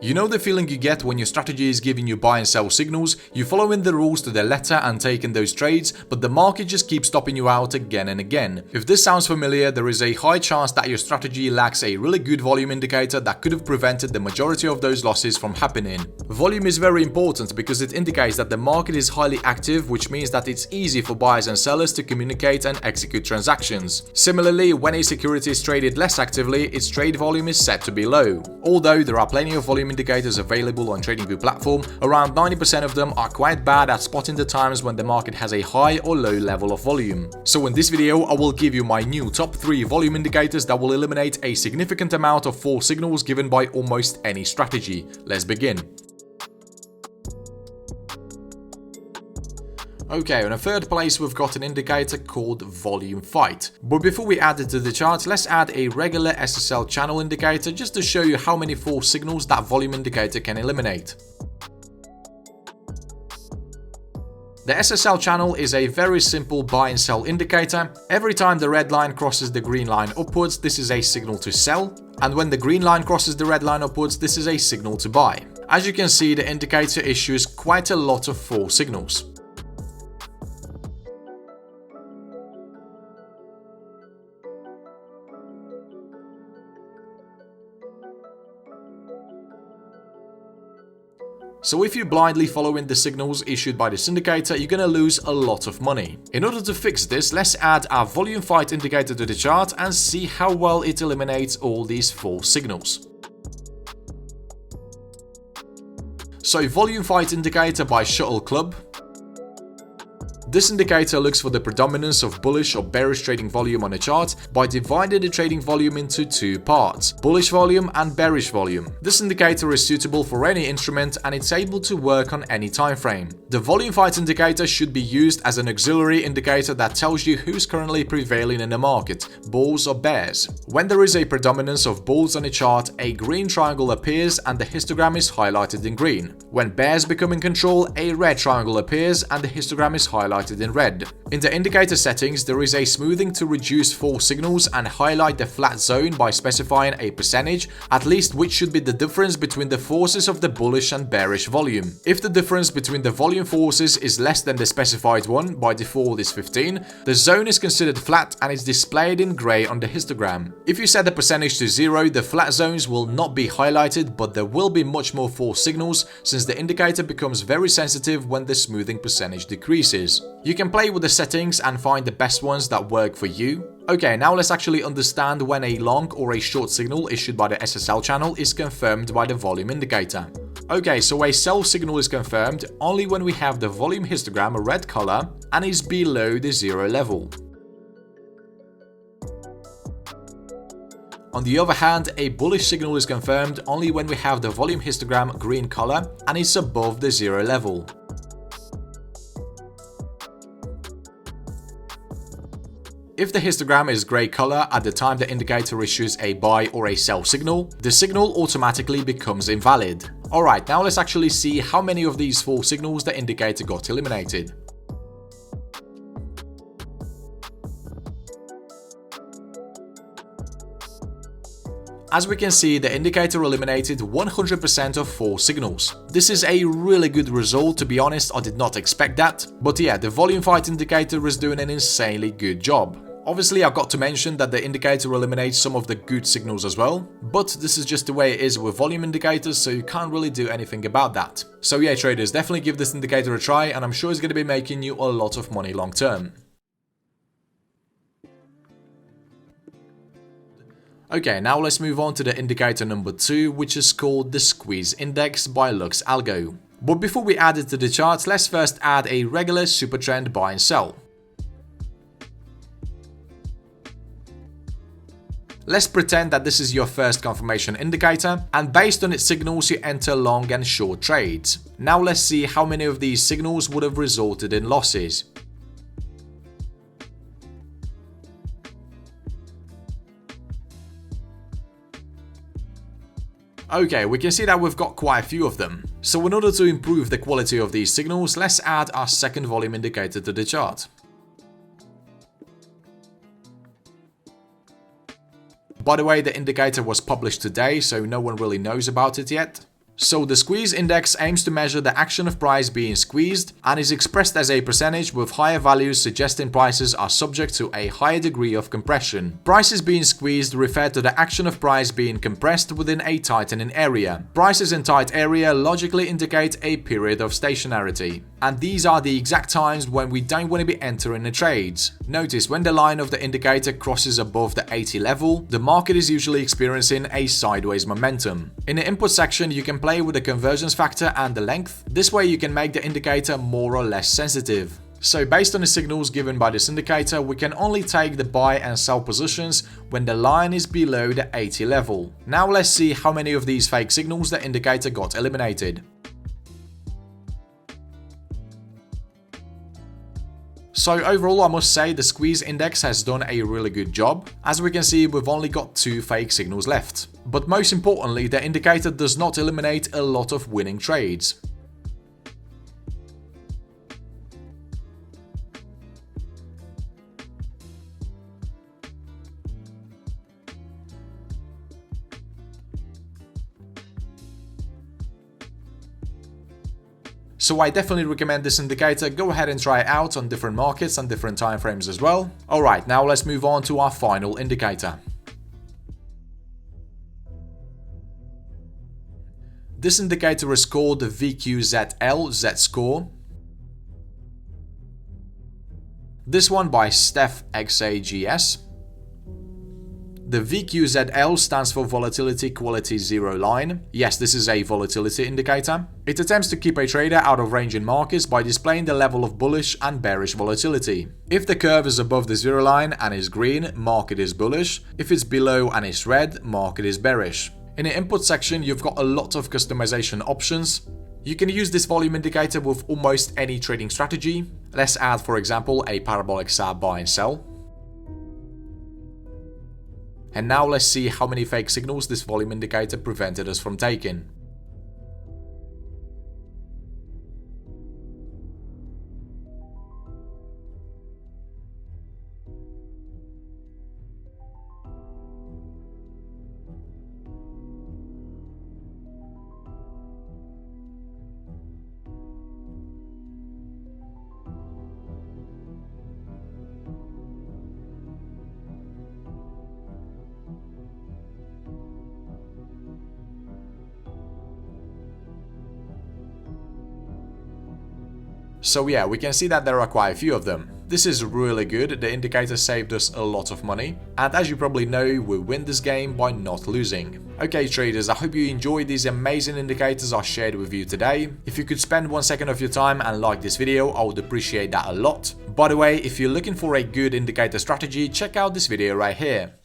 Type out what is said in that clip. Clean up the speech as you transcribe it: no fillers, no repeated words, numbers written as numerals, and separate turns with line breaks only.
You know the feeling you get when your strategy is giving you buy and sell signals, you following the rules to the letter and taking those trades, but the market just keeps stopping you out again and again. If this sounds familiar, there is a high chance that your strategy lacks a really good volume indicator that could have prevented the majority of those losses from happening. Volume is very important because it indicates that the market is highly active, which means that it's easy for buyers and sellers to communicate and execute transactions. Similarly, when a security is traded less actively, its trade volume is set to be low. Although there are plenty of volume indicators available on TradingView platform, around 90% of them are quite bad at spotting the times when the market has a high or low level of volume. So in this video, I will give you my new top 3 volume indicators that will eliminate a significant amount of false signals given by almost any strategy. Let's begin. Okay, on a third place we've got an indicator called volume fight. But before we add it to the chart, let's add a regular SSL channel indicator just to show you how many false signals that volume indicator can eliminate. The SSL channel is a very simple buy and sell indicator. Every time the red line crosses the green line upwards, this is a signal to sell. And when the green line crosses the red line upwards, this is a signal to buy. As you can see, the indicator issues quite a lot of false signals. So if you blindly following the signals issued by this indicator, you're gonna lose a lot of money. In order to fix this, let's add our volume fight indicator to the chart and see how well it eliminates all these false signals. So volume fight indicator by Shuttle Club. This indicator looks for the predominance of bullish or bearish trading volume on a chart by dividing the trading volume into 2 parts, bullish volume and bearish volume. This indicator is suitable for any instrument and it's able to work on any time frame. The volume fight indicator should be used as an auxiliary indicator that tells you who's currently prevailing in the market, bulls or bears. When there is a predominance of bulls on a chart, a green triangle appears and the histogram is highlighted in green. When bears become in control, a red triangle appears and the histogram is highlighted in red. In the indicator settings, there is a smoothing to reduce false signals and highlight the flat zone by specifying a percentage, at least which should be the difference between the forces of the bullish and bearish volume. If the difference between the volume forces is less than the specified one, by default is 15, the zone is considered flat and is displayed in grey on the histogram. If you set the percentage to 0, the flat zones will not be highlighted, but there will be much more false signals since the indicator becomes very sensitive when the smoothing percentage decreases. You can play with the settings and find the best ones that work for you. Okay, now let's actually understand when a long or a short signal issued by the SSL channel is confirmed by the volume indicator. Okay, so a sell signal is confirmed only when we have the volume histogram a red color and is below the 0 level. On the other hand, a bullish signal is confirmed only when we have the volume histogram green color and is above the 0 level. If the histogram is grey color at the time the indicator issues a buy or a sell signal, the signal automatically becomes invalid. Alright, now let's actually see how many of these false signals the indicator got eliminated. As we can see, the indicator eliminated 100% of false signals. This is a really good result. To be honest, I did not expect that. But yeah, the volume fight indicator is doing an insanely good job. Obviously, I've got to mention that the indicator eliminates some of the good signals as well, but this is just the way it is with volume indicators, so you can't really do anything about that. So yeah, traders, definitely give this indicator a try, and I'm sure it's going to be making you a lot of money long term. Okay, now let's move on to the indicator number 2, which is called the Squeeze Index by Lux Algo. But before we add it to the chart, let's first add a regular super trend buy and sell. Let's pretend that this is your first confirmation indicator, and based on its signals you enter long and short trades. Now let's see how many of these signals would have resulted in losses. Okay, we can see that we've got quite a few of them. So in order to improve the quality of these signals, let's add our second volume indicator to the chart. By the way, the indicator was published today, so no one really knows about it yet. So the squeeze index aims to measure the action of price being squeezed and is expressed as a percentage, with higher values suggesting prices are subject to a higher degree of compression. Prices being squeezed refer to the action of price being compressed within a tightening area. Prices in tight area logically indicate a period of stationarity. And these are the exact times when we don't want to be entering the trades. Notice when the line of the indicator crosses above the 80 level, the market is usually experiencing a sideways momentum. In the input section, you can play with the convergence factor and the length. This way you can make the indicator more or less sensitive. So based on the signals given by this indicator, we can only take the buy and sell positions when the line is below the 80 level. Now let's see how many of these fake signals the indicator got eliminated. So overall, I must say the squeeze index has done a really good job. As we can see, we've only got 2 fake signals left. But most importantly, the indicator does not eliminate a lot of winning trades. So I definitely recommend this indicator. Go ahead and try it out on different markets and different time frames as well. Alright, now let's move on to our final indicator. This indicator is called the VQZ Score. This one by Steph XAGS. The VQZL stands for Volatility Quality Zero Line. Yes, this is a volatility indicator. It attempts to keep a trader out of range in markets by displaying the level of bullish and bearish volatility. If the curve is above the zero line and is green, market is bullish. If it's below and is red, market is bearish. In the input section, you've got a lot of customization options. You can use this volume indicator with almost any trading strategy. Let's add, for example, a parabolic SAB buy and sell. And now let's see how many fake signals this volume indicator prevented us from taking. So yeah, we can see that there are quite a few of them. This is really good, the indicator saved us a lot of money, and as you probably know, we win this game by not losing. Okay traders, I hope you enjoyed these amazing indicators I shared with you today. If you could spend 1 second of your time and like this video, I would appreciate that a lot. By the way, if you're looking for a good indicator strategy, check out this video right here.